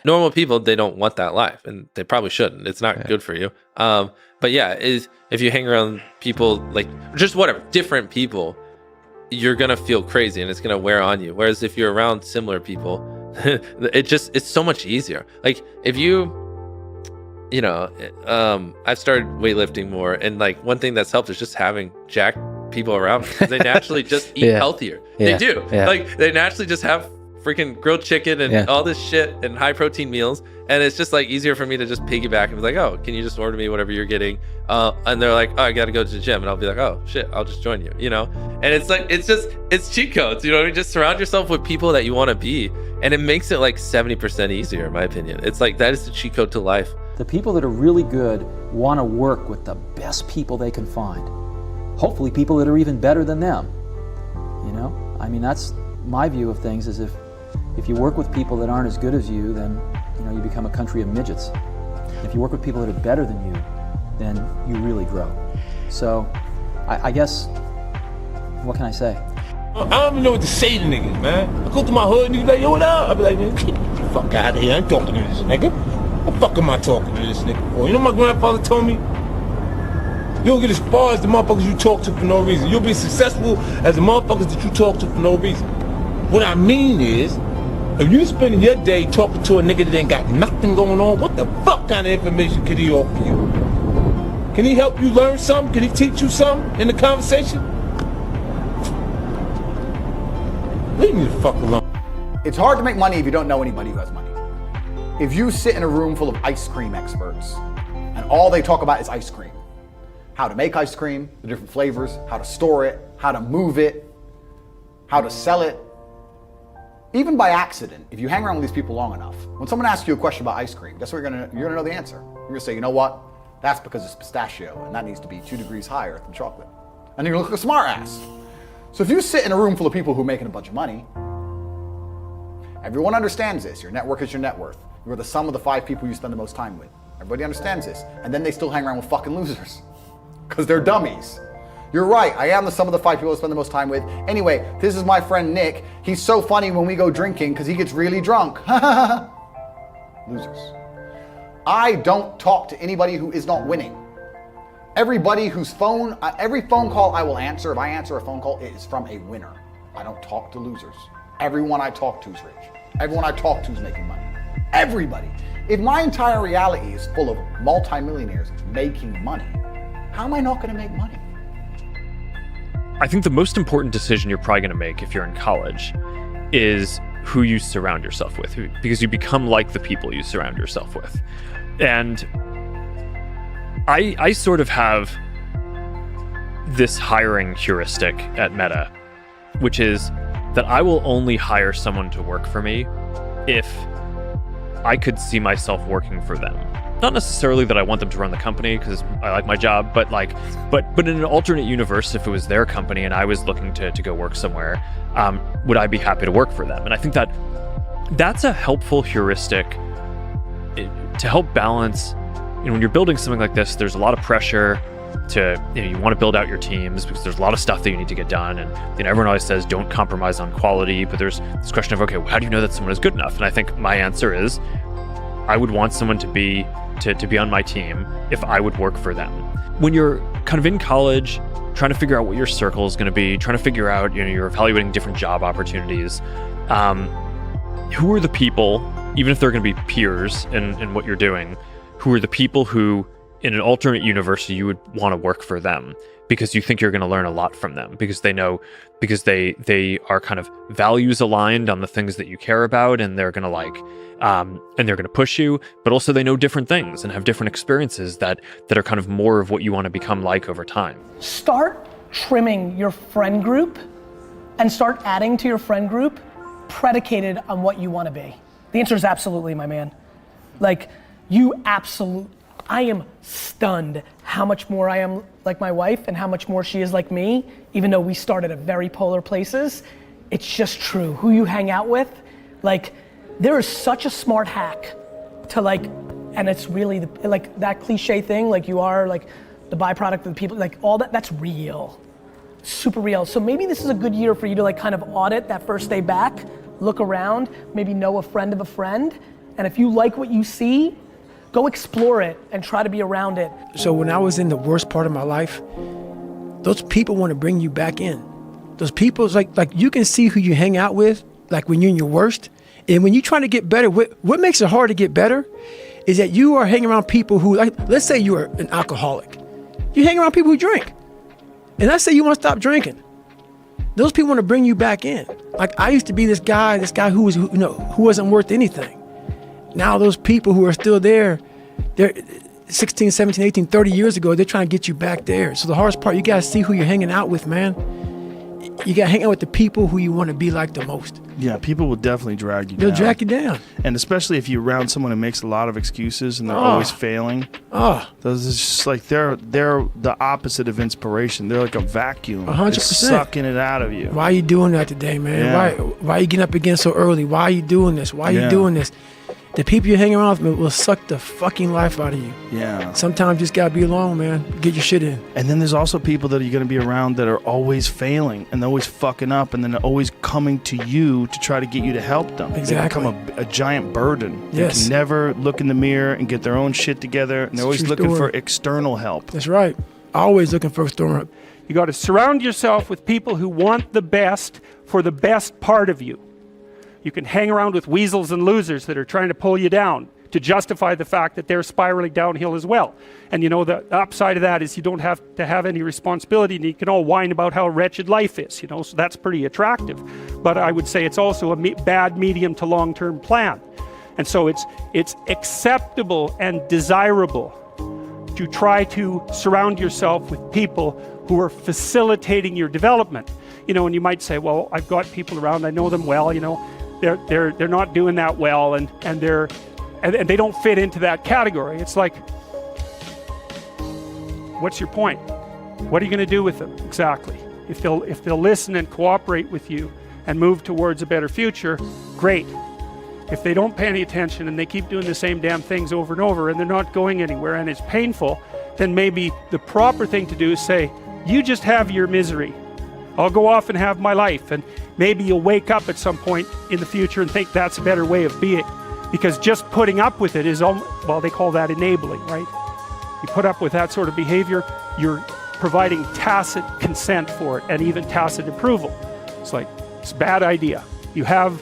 Normal people, they don't want that life, and they probably shouldn't. It's not good for you. But yeah, if you hang around people like just whatever, different people, you're gonna feel crazy and it's gonna wear on you. Whereas if you're around similar people, it's so much easier. Like if I've started weightlifting more, and like one thing that's helped is just having jacked people around me, because they naturally just eat healthier. They do. Like they naturally just have freaking grilled chicken and all this shit and high protein meals, and it's just like easier for me to just piggyback and be like, oh, can you just order me whatever you're getting? And they're like, oh, I gotta go to the gym, and I'll be like, oh shit, I'll just join you, and it's like it's cheat codes, you know what I mean? Just surround yourself with people that you want to be, and it makes it like 70% easier, in my opinion. It's like that is the cheat code to life. The people that are really good want to work with the best people they can find. Hopefully people that are even better than them. I mean, that's my view of things, is if you work with people that aren't as good as you, then you become a country of midgets. If you work with people that are better than you, then you really grow. So I guess, what can I say? I don't even know what to say to niggas, man. I go to my hood, niggas like, yo, what up? I be like, man, get the fuck out of here. I ain't talking to this nigga. What the fuck am I talking to this nigga for? You know what my grandfather told me? You don't get as far as the motherfuckers you talk to for no reason. You'll be successful as the motherfuckers that you talk to for no reason. What I mean is, if you spending your day talking to a nigga that ain't got nothing going on, what the fuck kind of information could he offer you? Can he help you learn something? Can he teach you something in the conversation? Leave me the fuck alone. It's hard to make money if you don't know anybody who has money. If you sit in a room full of ice cream experts and all they talk about is ice cream, how to make ice cream, the different flavors, how to store it, how to move it, how to sell it, even by accident, if you hang around with these people long enough, when someone asks you a question about ice cream, guess what you're gonna know the answer. You're gonna say, you know what? That's because it's pistachio, and that needs to be 2 degrees higher than chocolate. And you're gonna look like a smart ass. So if you sit in a room full of people who are making a bunch of money, everyone understands this. Your network is your net worth. You're the sum of the 5 people you spend the most time with. Everybody understands this. And then they still hang around with fucking losers, because they're dummies. You're right, I am the sum of the 5 people I spend the most time with. Anyway, this is my friend Nick. He's so funny when we go drinking because he gets really drunk. Losers. I don't talk to anybody who is not winning. Everybody whose phone, every phone call I will answer, if I answer a phone call, it is from a winner. I don't talk to losers. Everyone I talk to is rich. Everyone I talk to is making money. Everybody. If my entire reality is full of multimillionaires making money, how am I not gonna make money? I think the most important decision you're probably going to make if you're in college is who you surround yourself with, because you become like the people you surround yourself with. And I sort of have this hiring heuristic at Meta, which is that I will only hire someone to work for me if I could see myself working for them. Not necessarily that I want them to run the company because I like my job, but in an alternate universe, if it was their company and I was looking to go work somewhere, would I be happy to work for them? And I think that's a helpful heuristic to help balance. When you're building something like this, there's a lot of pressure to, you want to build out your teams because there's a lot of stuff that you need to get done. And everyone always says, don't compromise on quality, but there's this question of, okay, how do you know that someone is good enough? And I think my answer is, I would want someone to be on my team if I would work for them. When you're kind of in college, trying to figure out what your circle is going to be, trying to figure out, you're evaluating different job opportunities. Who are the people, even if they're going to be peers in what you're doing, who are the people who, in an alternate universe, you would want to work for them because you think you're going to learn a lot from them, because they are kind of values aligned on the things that you care about, and they're going to and they're going to push you, but also they know different things and have different experiences that are kind of more of what you want to become like over time. Start trimming your friend group and start adding to your friend group predicated on what you want to be. The answer is absolutely, my man. I am stunned how much more I am like my wife and how much more she is like me, even though we started at very polar places. It's just true. Who you hang out with, there is such a smart hack to and it's really that cliche thing, you are the byproduct of the people, all that's real, super real. So maybe this is a good year for you to kind of audit that first day back, look around, maybe know a friend of a friend, And if you like what you see, go explore it and try to be around it. So when I was in the worst part of my life, those people want to bring you back in. Those people, like you can see who you hang out with, like when you're in your worst. And when you're trying to get better, what makes it hard to get better is that you are hanging around people who, like, let's say you are an alcoholic. You hang around people who drink. And let's say you want to stop drinking. Those people want to bring you back in. Like I used to be this guy who wasn't worth anything. Now those people who are still there, they're 16, 17, 18, 30 years ago, they're trying to get you back there. So the hardest part, you got to see who you're hanging out with, man. You got to hang out with the people who you want to be like the most. Yeah, people will definitely drag you down. They'll drag you down. And especially if you're around someone who makes a lot of excuses and they're always failing. Those is just like they're the opposite of inspiration. They're like a vacuum. 100%. Just sucking it out of you. Why are you doing that today, man? Yeah. Why are you getting up again so early? Why are you doing this? Why are you doing this? The people you hang around with will suck the fucking life out of you. Yeah. Sometimes you just gotta be alone, man. Get your shit in. And then there's also people that you're going to be around that are always failing and they're always fucking up and then they're always coming to you to try to get you to help them. Exactly. They become a giant burden. Yes. They can never look in the mirror and get their own shit together. And they're always looking for external help. That's right. Always looking for external help. You got to surround yourself with people who want the best for the best part of you. You can hang around with weasels and losers that are trying to pull you down to justify the fact that they're spiraling downhill as well. And you know, the upside of that is you don't have to have any responsibility and you can all whine about how wretched life is, you know, so that's pretty attractive. But I would say it's also a bad medium to long-term plan. And so it's acceptable and desirable to try to surround yourself with people who are facilitating your development. You know, and you might say, well, I've got people around, I know them well, you know, they're not doing that well and they don't fit into that category. It's like, what's your point? What are you going to do with them exactly? If they'll listen and cooperate with you and move towards a better future, great. If they don't pay any attention and they keep doing the same damn things over and over and they're not going anywhere and it's painful, then maybe the proper thing to do is say, you just have your misery. I'll go off and have my life. And maybe you'll wake up at some point in the future and think that's a better way of being. Because just putting up with it is, well, they call that enabling, right? You put up with that sort of behavior, you're providing tacit consent for it and even tacit approval. It's like, it's a bad idea. You have,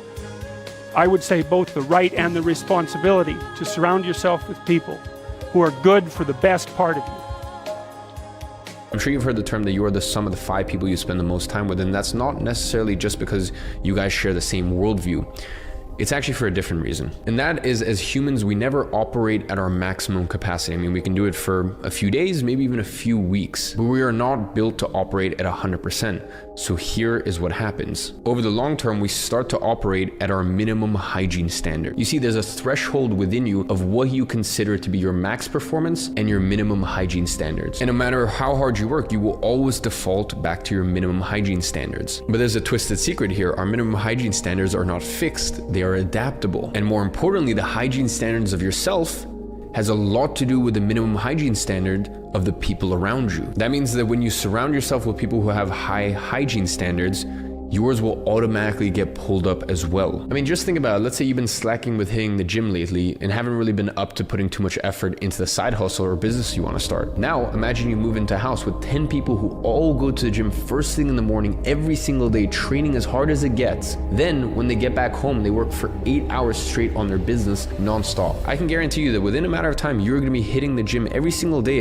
I would say, both the right and the responsibility to surround yourself with people who are good for the best part of you. I'm sure you've heard the term that you are the sum of the 5 people you spend the most time with, and that's not necessarily just because you guys share the same worldview. It's actually for a different reason. And that is, as humans, we never operate at our maximum capacity. I mean, we can do it for a few days, maybe even a few weeks, but we are not built to operate at 100%. So here is what happens. Over the long term, we start to operate at our minimum hygiene standard. You see, there's a threshold within you of what you consider to be your max performance and your minimum hygiene standards. And no matter how hard you work, you will always default back to your minimum hygiene standards. But there's a twisted secret here. Our minimum hygiene standards are not fixed. They are adaptable. And more importantly, the hygiene standards of yourself has a lot to do with the minimum hygiene standard of the people around you. That means that when you surround yourself with people who have high hygiene standards, yours will automatically get pulled up as well. I mean, just think about it. Let's say you've been slacking with hitting the gym lately and haven't really been up to putting too much effort into the side hustle or business you want to start. Now, imagine you move into a house with 10 people who all go to the gym first thing in the morning, every single day, training as hard as it gets. Then, when they get back home, they work for 8 hours straight on their business nonstop. I can guarantee you that within a matter of time, you're going to be hitting the gym every single day